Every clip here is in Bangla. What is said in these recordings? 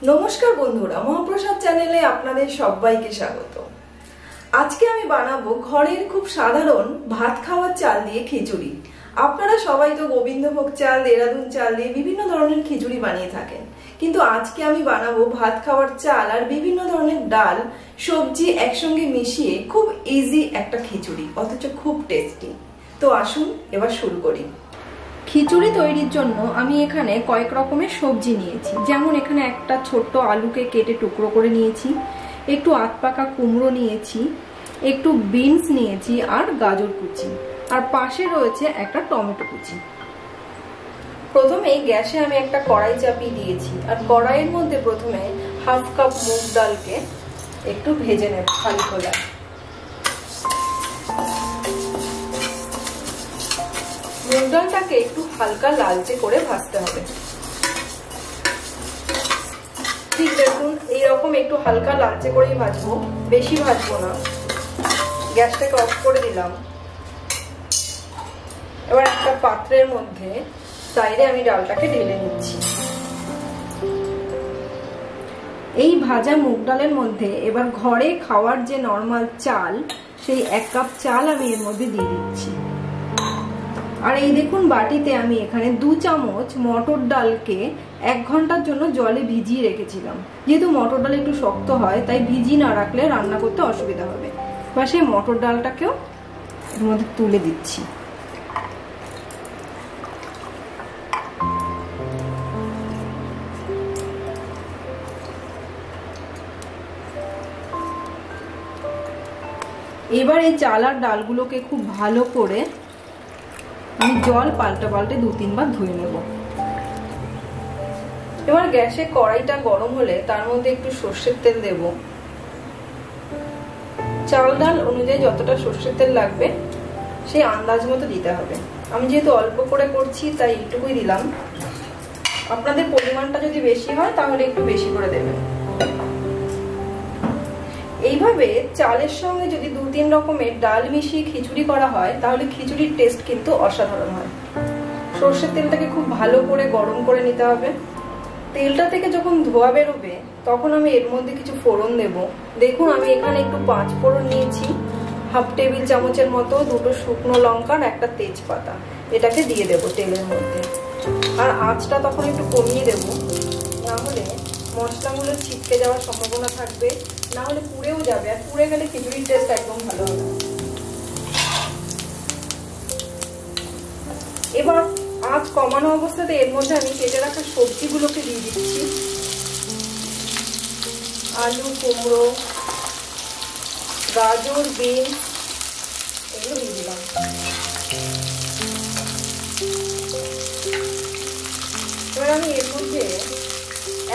নমস্কার বন্ধুরা, মহাপ্রসাদ চ্যানেলে আপনাদের সবাইকে স্বাগত। আজকে আমি বানাবো ঘরের খুব সাধারণ ভাত খাওয়ার চাল দিয়ে খিচুড়ি। আপনারা সবাই তো গোবিন্দভোগ চাল, দেরাদুন চাল দিয়ে বিভিন্ন ধরনের খিচুড়ি বানিয়ে থাকেন, কিন্তু আজকে আমি বানাবো ভাত খাওয়ার চাল আর বিভিন্ন ধরনের ডাল, সবজি একসঙ্গে মিশিয়ে খুব ইজি একটা খিচুড়ি, অথচ খুব টেস্টি। তো আসুন এবার শুরু করি। খিচুড়ি তৈরির জন্য আমি এখানে কয়েক রকমের সবজি নিয়েছি। যেমন এখানে একটা ছোট্ট আলুকে কেটে টুকরো করে নিয়েছি, একটু আধপাকা কুমড়ো নিয়েছি, একটু বিনস নিয়েছি আর গাজর কুচি, আর পাশে রয়েছে একটা টমেটো কুচি। প্রথমেই গ্যাসে আমি একটা কড়াই চাপিয়ে দিয়েছি, আর কড়াইয়ের মধ্যে প্রথমে হাফ কাপ মুগ ডালকে একটু ভেজে নেব খালি খোলায়। মুগ ডালটাকে একটু হালকা লালচে করে ভাজতে হবে। ঠিক দেখুন, এইরকম একটু হালকা লালচে করেই ভাজবো, বেশি ভাজবো না। গ্যাসটাকে অফ করে দিলাম। এবার একটা পাত্রের মধ্যে সাইডে আমি ডালটাকে ঢেলে নিচ্ছি। এই ভাজা মুগ ডালের মধ্যে এবার ঘরে খাওয়ার যে নরমাল চাল, সেই 1 কাপ চাল আমি এর মধ্যে দিয়ে দিচ্ছি। আর এই দেখুন, বাটিতে আমি এখানে 2 চামচ মটর ডালকে 1 ঘন্টার জন্য জলে ভিজিয়ে রেখেছিলাম। যেহেতু মটর ডাল একটু শক্ত হয়, তাই ভিজিয়ে না রাখলে রান্না করতে অসুবিধা হবে। বা সেই মটর ডালটাকেও এর মধ্যে তুলে দিচ্ছি। এবার এই চাল আর ডালগুলোকে খুব ভালো করে আমি জল পাল্টে পাল্টে 2-3 বার ধুয়ে নেব। এবার গ্যাসে কড়াইটা গরম হলে তার মধ্যে একটু সর্ষের তেল দেব। চাল ডাল অনুযায়ী যতটা সর্ষের তেল লাগবে সেই আন্দাজ মতো দিতে হবে। আমি যেহেতু অল্প করে করছি তাই এইটুকুই দিলাম। আপনাদের পরিমাণটা যদি বেশি হয় তাহলে একটু বেশি করে দেবেন। এইভাবে চালের সঙ্গে যদি 2-3 রকমের ডাল মিশিয়ে খিচুড়ি করা হয়, তাহলে খিচুড়ির টেস্ট কিন্তু অসাধারণ হয়। সর্ষের তেলটাকে খুব ভালো করে গরম করে নিতে হবে। তেলটা থেকে যখন ধোয়া বেরোবে, তখন আমি এর মধ্যে কিছু ফোড়ন দেব। দেখুন, আমি এখানে একটু 5 ফোড়ন নিয়েছি, হাফ টেবিল চামচের মতো, 2টো শুকনো লঙ্কা আর একটা তেজপাতা। এটাকে দিয়ে দেব তেলের মধ্যে। আর আঁচটা তখন একটু কমিয়ে দেব, না হলে মশলাগুলো ছিটকে যাওয়ার সম্ভাবনা থাকবে, না হলে পুড়েও যাবে, আর পুড়ে গেলে খিচুড়ির টেস্ট একদম ভালো হবে। এবার আঁচ কমানো অবস্থাতে এর মধ্যে আমি কেটে রাখা সবজিগুলোকে দিয়ে দিচ্ছি। আলু, কুমড়ো, গাজর, বিনস এগুলো দিয়ে দিলাম। এবার আমি এর মধ্যে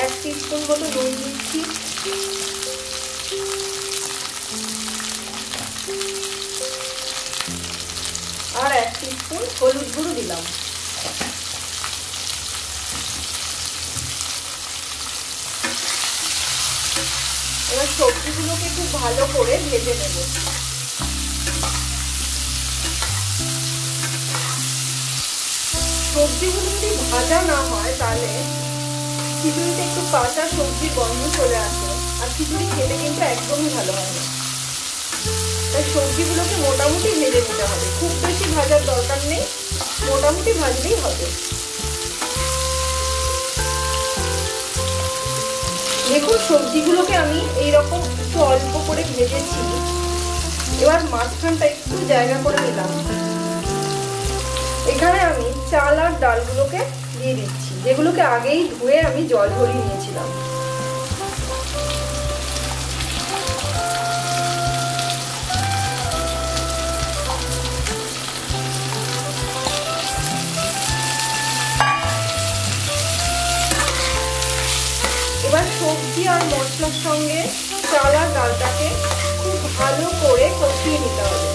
1 টিস্পুন মতো নুন দিচ্ছি, আর 1 টিস্পুন হলুদ গুঁড়ো দিলাম। এবার সবজিগুলোকে খুব ভালো করে ভেজে নেব। সবজিগুলো যদি ভাজা না হয় তাহলে খিচুড়িতে একটু কাঁচা সবজির গন্ধ চলে আসে, আর খিচুড়ি খেতে কিন্তু একদমই ভালো হয় না। তাই সবজিগুলোকে মোটামুটি ভেজে নিতে হবে, খুব বেশি ভাজার দরকার নেই, মোটামুটি ভাজলেই হবে। দেখুন, সবজিগুলোকে আমি এইরকম একটু অল্প করে ভেজেছি। এবার মাঝখানটা একটু জায়গা করে নিলাম। এখানে আমি চাল আর ডালগুলোকে দিয়ে দিচ্ছি, যেগুলোকে আগেই ধুয়ে আমি জল ঝরিয়ে নিয়েছিলাম। এবার সবজি আর মশলার সঙ্গে চাল আর ডালটাকে খুব ভালো করে কষিয়ে নিতে হবে।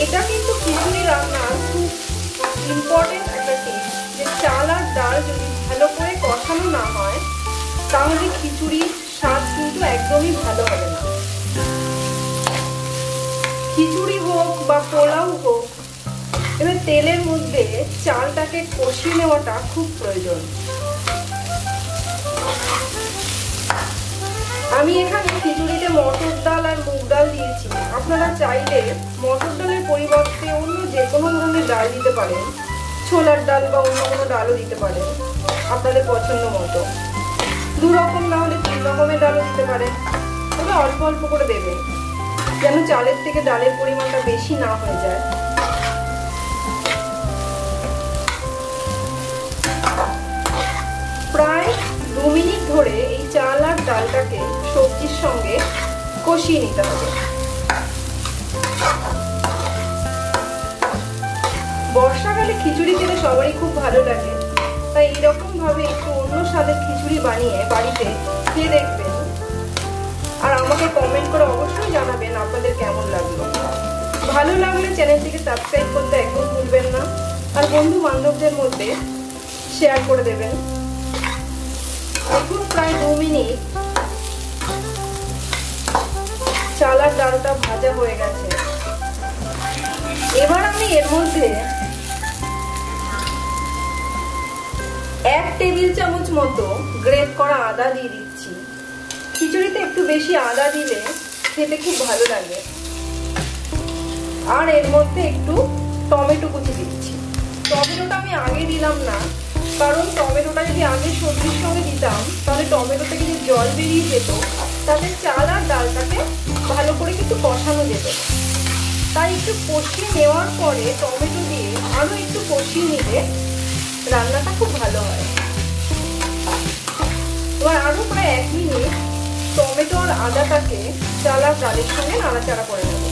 এটা কিন্তু খিচুড়ি রান্নার খুব ইম্পর্টেন্ট একটা টিপস, যে চাল আর ডাল যদি ভালো করে কষানো না হয়, তাহলে খিচুড়ির স্বাদ কিন্তু একদমই ভালো হবে না। খিচুড়ি হোক বা পোলাও হোক, এবার তেলের মধ্যে চালটাকে কষিয়ে নেওয়াটা খুব প্রয়োজন। আমি এখানে খিচুড়িতে মটর ডাল আর মুগ ডাল দিয়েছি। আপনারা চাইলে মটর ডালের পরিবর্তে অন্য যে কোনো ধরনের ডাল দিতে পারেন, ছোলার ডাল বা অন্য কোনো ডালও দিতে পারেন আপনাদের পছন্দ মতো। 2 রকম না হলে 3 রকমের ডালও দিতে পারেন, তবে অল্প অল্প করে দেবেন যেন চালের থেকে ডালের পরিমাণটা বেশি না হয়ে যায়। প্রায় 2 মিনিট ধরে এই চাল আর ডালটাকে সবজির সঙ্গে কষিয়ে নিতে হবে। বর্ষাকালে খিচুড়ি খেতে সবারই খুব ভালো লাগে, তাই এরকম ভাবে একটু অন্য স্বাদের খিচুড়ি বানিয়ে বাড়িতে খেয়ে দেখবেন আর আমাকে কমেন্ট করে অবশ্যই জানাবেন আপনাদের কেমন লাগলো। ভালো লাগলে চ্যানেলটিকে সাবস্ক্রাইব করতে একদম ভুলবেন না, আর বন্ধু বান্ধবদের মধ্যে শেয়ার করে দেবেন। দেখুন প্রায় 2 মিনিট চাল আর ডালটা ভাজা হয়ে গেছে। এবার আমি এর মধ্যে 1 টেবিল চামচ মতো গ্রেট করা আদা দিয়ে দিচ্ছি। খিচুড়িতে একটু বেশি আদা দিলে খেতে খুব ভালো লাগে। আর এর মধ্যে একটু টমেটো কুচি দিচ্ছি। টমেটোটা আমি আগে দিলাম না, কারণ টমেটোটা যদি আগে সবজির সঙ্গে দিতাম তাহলে টমেটো থেকে যে জল বেরিয়ে যেত, তাতে চাল আর ডালটাকে ভালো করে একটু কষানো যেত। তাই একটু কষিয়ে নেওয়ার পরে টমেটো দিয়ে আরো একটু কষিয়ে নিলে রান্নাটা খুব ভালো হয়। এবার আরো প্রায় 1 মিনিট টমেটো আর আদাটাকে চাল আর ডালের সঙ্গে নাড়াচাড়া করে নেব।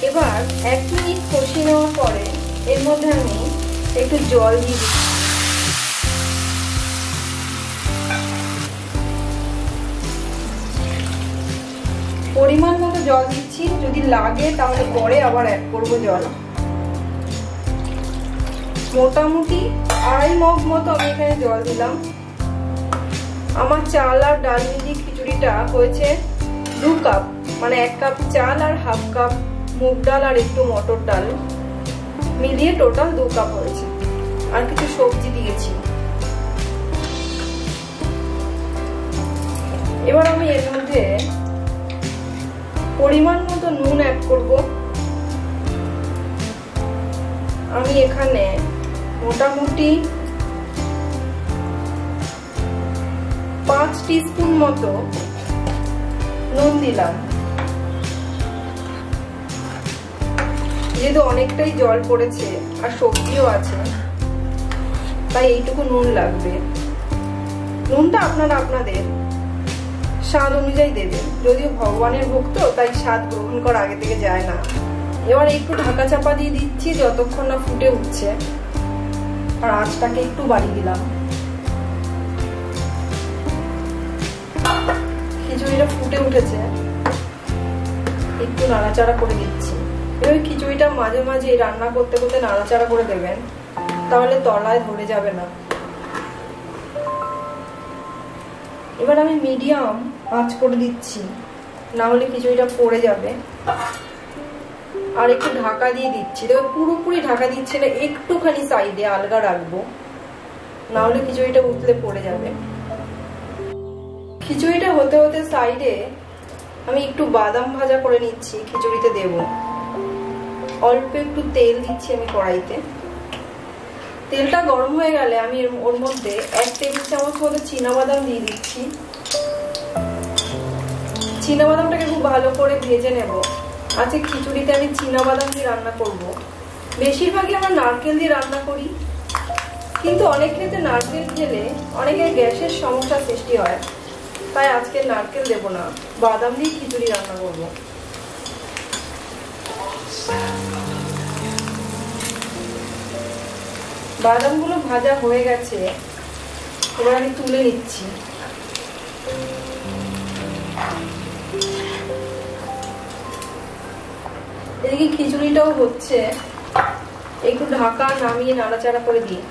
এবার 1 মিনিট কষিয়ে নেওয়ার পরে এর মধ্যে আমি একটু জল দিয়ে দিচ্ছি। পরিমাণ মতো জল দিচ্ছি, যদি লাগে তাহলে পরে আবার অ্যাড করব জল। মোটামুটি 2.5 মগ মতো আমি এখানে জল দিলাম। আমার চাল আর ডাল মিলিয়ে খিচুড়িটা হয়েছে 2 কাপ, মানে 1 কাপ চাল আর 1/2 কাপ মুগ ডাল আর একটু মটর ডাল মিলিয়ে টোটাল 2 কাপ হয়েছে। আর কিছু সবজি দিয়েছি। এবার আমি এর মধ্যে পরিমাণ মতো নুন অ্যাড করব। আমি এখানে মোটামুটি 5 টিস্পুন মতো নুন দিলাম। যেহেতু অনেকটাই জল পড়েছে আর সবজিও আছে, তাই এইটুকু নুন লাগবে। নুনটা আপনারা আপনাদের স্বাদ অনুযায়ী দেবেন। যদিও ভগবানের ভোগ তো, তাই স্বাদ গ্রহণ করা আগে থেকে যায় না। এবার একটু ঢাকা চাপা দিয়ে দিচ্ছি যতক্ষণ না ফুটে উঠছে, আর আঁচটাকে একটু বাড়িয়ে দিলাম। খিচুড়িটা ফুটে উঠেছে, একটু নাড়াচাড়া করে দিচ্ছি। এবার খিচুড়িটা মাঝে মাঝে রান্না করতে করতে নাড়াচাড়া করে দেবেন, তাহলে তলায় ধরে যাবে না। এবার আমি মিডিয়াম আঁচ করে দিচ্ছি, না হলে খিচুড়িটা পড়ে যাবে। আর একটু ঢাকা দিয়ে দিচ্ছি। দেখো পুরোপুরি ঢাকা দিচ্ছি না, একটুখানি সাইডে আলগা রাখবো, না হলে খিচুড়িটা উঠলে পড়ে যাবে। খিচুড়িটা হতে হতে সাইডে আমি একটু বাদাম ভাজা করে নিচ্ছি, খিচুড়িতে দেব। অল্প একটু তেল দিচ্ছি আমি কড়াইতে। তেলটা গরম হয়ে গেলে আমি ওর মধ্যে 1 টেবিল চামচ মতো চীনাবাদাম দিয়ে দিচ্ছি। চীনাবাদামটাকে খুব ভালো করে ভেজে নেব। আজকে খিচুড়িতে আমি চীনাবাদাম দিয়ে রান্না করব। বেশিরভাগই আমরা নারকেল দিয়ে রান্না করি, কিন্তু অনেক ক্ষেত্রে নারকেল খেলে অনেকের গ্যাসের সমস্যা সৃষ্টি হয়, তাই আজকে নারকেল দেব না, বাদাম দিয়ে খিচুড়ি রান্না করব। বাদামগুলো ভাজা হয়ে গেছে, এবার আমি তুলে নিচ্ছি। এদিকে খিচুড়িটাও হচ্ছে, একটু ঢাকা নামিয়ে নাড়াচাড়া করে দিই।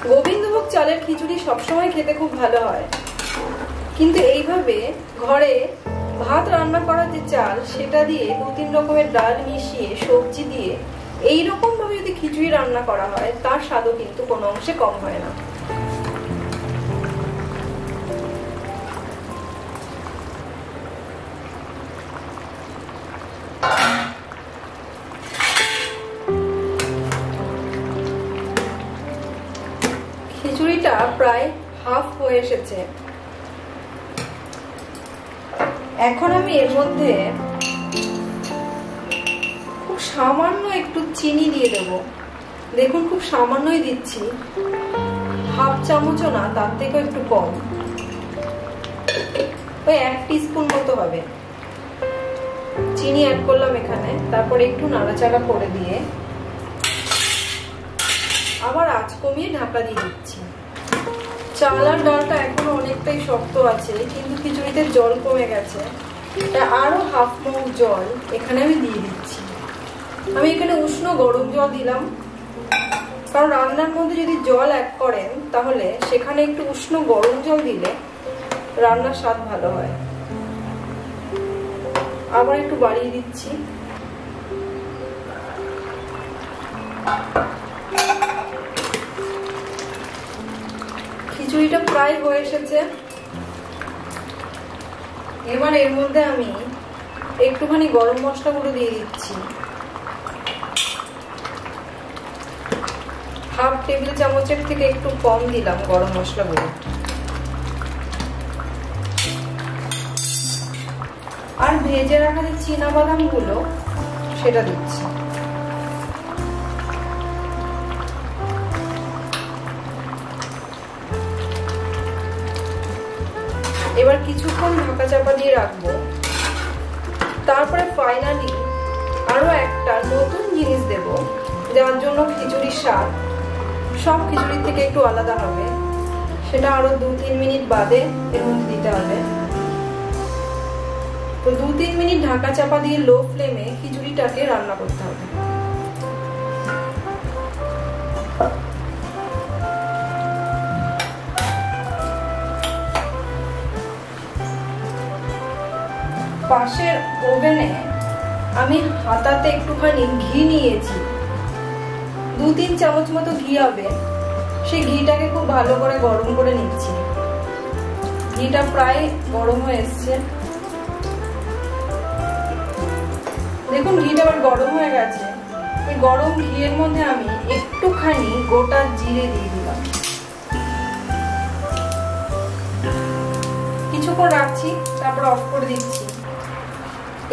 গোবিন্দভোগ চালের খিচুড়ি সবসময় খেতে খুব ভালো হয়, কিন্তু এইভাবে ঘরে ভাত রান্না করার যে চাল সেটা দিয়ে 2-3 রকমের ডাল মিশিয়ে সবজি দিয়ে এইরকম ভাবে যদি খিচুড়ি রান্না করা হয় তার স্বাদও কিন্তু কোনো অংশে কম হয় না। খিচুড়িটা প্রায় হাফ হয়ে এসেছে। এখন আমি এর মধ্যে খুব সামান্য একটু চিনি দিয়ে দেব। দেখুন খুব সামান্যই দিচ্ছি, হাফ চামচও না, তার থেকেও একটু কম, ওই 1 টিস্পুন মতো হবে চিনি অ্যাড করলাম এখানে। তারপরে একটু নাড়াচাড়া করে দিয়ে আবার আঁচ কমিয়ে ঢাকা দিয়ে দিচ্ছি। চাল আর ডালটা এখনো অনেকটাই শক্ত আছে, কিন্তু খিচুড়িতে জল কমে গেছে, তাই আরো হাফ মগ জল এখানে আমি দিয়ে দিচ্ছি। আমি এখানে উষ্ণ গরম জল দিলাম, কারণ রান্নার মধ্যে যদি জল অ্যাড করেন তাহলে সেখানে একটু উষ্ণ গরম জল দিলে রান্নার স্বাদ ভালো হয়। আবার একটু বাড়িয়ে দিচ্ছি। খিচুড়িটা প্রায় হয়ে এসেছে। এবার এর মধ্যে আমি একটুখানি গরম মশলা গুঁড়ো দিয়ে দিচ্ছি, হাফ টেবিল চামচের থেকে একটু কম দিলাম গরম মশলা গুঁড়ো। আর ভেজে রাখা যে চীনাবাদাম গুলো সেটা দিচ্ছি। এবার কিছুক্ষণ ঢাকা চাপা দিয়ে রাখবো। তারপরে ফাইনালি আরো একটা নতুন জিনিস দেব, যার জন্য খিচুড়ির স্বাদ সব খিচুড়ির থেকে একটু আলাদা হবে। সেটা আরো 2-3 মিনিট বাদে এর মধ্যে দিতে হবে। তো 2-3 মিনিট ঢাকা চাপা দিয়ে লো ফ্লেমে খিচুড়িটাকে রান্না করতে হবে। পাশের ওভেনে আমি হাতাতে একটুখানি ঘি নিয়েছি, 2-3 চামচ মতো ঘি হবে। সেই ঘিটাকে খুব ভালো করে গরম করে নিচ্ছি। ঘিটা প্রায় গরম হয়ে এসছে, দেখুন ঘিটা আবার গরম হয়ে গেছে। এই গরম ঘিয়ের মধ্যে আমি একটুখানি গোটা জিরে দিয়ে দিলাম। কিছুক্ষণ রাখছি, তারপর অফ করে দিচ্ছি।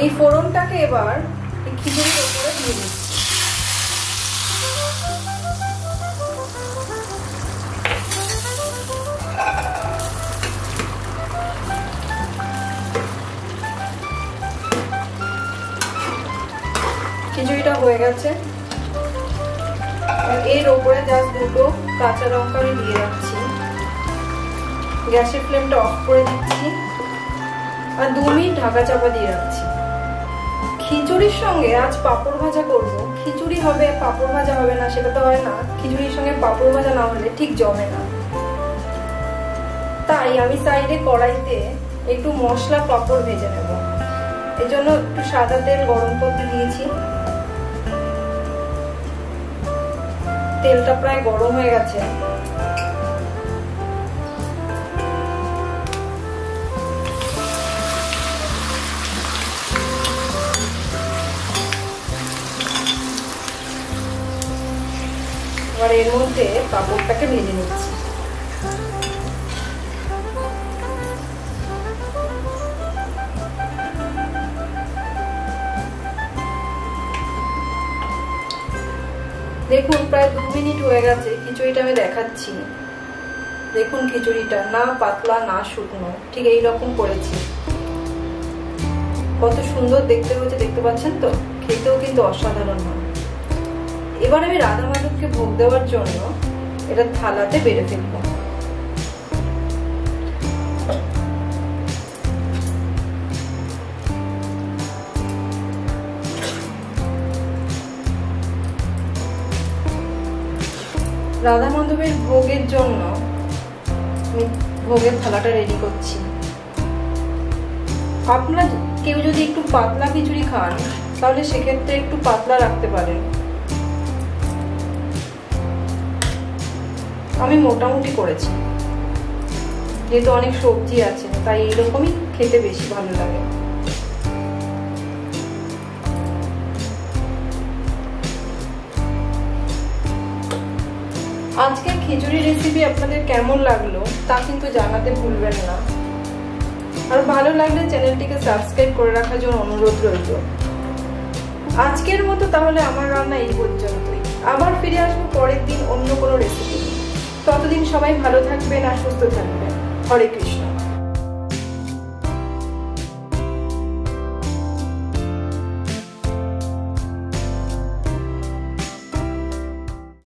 এই ফোড়নটাকে এবার এই খিচুড়ির উপরে দিয়ে দিচ্ছি। খিচুড়িটা হয়ে গেছে। এর উপরে জাস্ট 2টো কাঁচা লঙ্কা আমি দিয়ে রাখছি। গ্যাসের ফ্লেমটা অফ করে দিচ্ছি আর 2 মিনিট ঢাকা চাপা দিয়ে রাখছি। খিচুড়ির সঙ্গে আজ পাঁপড় ভাজা করব। খিচুড়ি হবে, পাঁপড় ভাজা হবে না, সেটা তো হয় না। খিচুড়ির সঙ্গে পাঁপড় ভাজা না হলে ঠিক জমে না। তাই আমি সাইডে কড়াইতে একটু মশলা পাঁপড় ভেজে নেব। এই জন্য একটু সাদা তেল গরম করতে দিয়েছি। তেলটা প্রায় গরম হয়ে গেছে। এবার এর মধ্যে পাঁপড়টাকে ভেজে নিচ্ছি। দেখুন প্রায় 2 মিনিট হয়ে গেছে। খিচুড়িটা আমি দেখাচ্ছি। দেখুন খিচুড়িটা না পাতলা না শুকনো, ঠিক এইরকম করেছি। কত সুন্দর দেখতে হয়েছে, দেখতে পাচ্ছেন তো? খেতেও কিন্তু অসাধারণ হয়। এবার আমি রাধা মাধবকে ভোগ দেওয়ার জন্য এটা থালাতে বেড়ে ফেলবো। রাধা মাধবের ভোগের জন্য আমি ভোগের থালাটা রেডি করছি। আপনারা কেউ যদি একটু পাতলা খিচুড়ি খান তাহলে সেক্ষেত্রে একটু পাতলা রাখতে পারেন। আমি মোটামুটি করেছি, যেহেতু অনেক সবজি আছে তাই এইরকমই খেতে বেশি ভালো লাগে। আজকে খিচুড়ি রেসিপি আপনাদের কেমন লাগলো তা কিন্তু জানাতে ভুলবেন না, আর ভালো লাগলে চ্যানেলটিকে সাবস্ক্রাইব করে রাখার জন্য অনুরোধ রইল। আজকের মতো তাহলে আমার রান্না এই পর্যন্তই। আবার ফিরে আসবো পরের দিন অন্য কোনো রেসিপি। ততদিন সবাই ভালো থাকবেন আর সুস্থ থাকবেন। হরে কৃষ্ণ।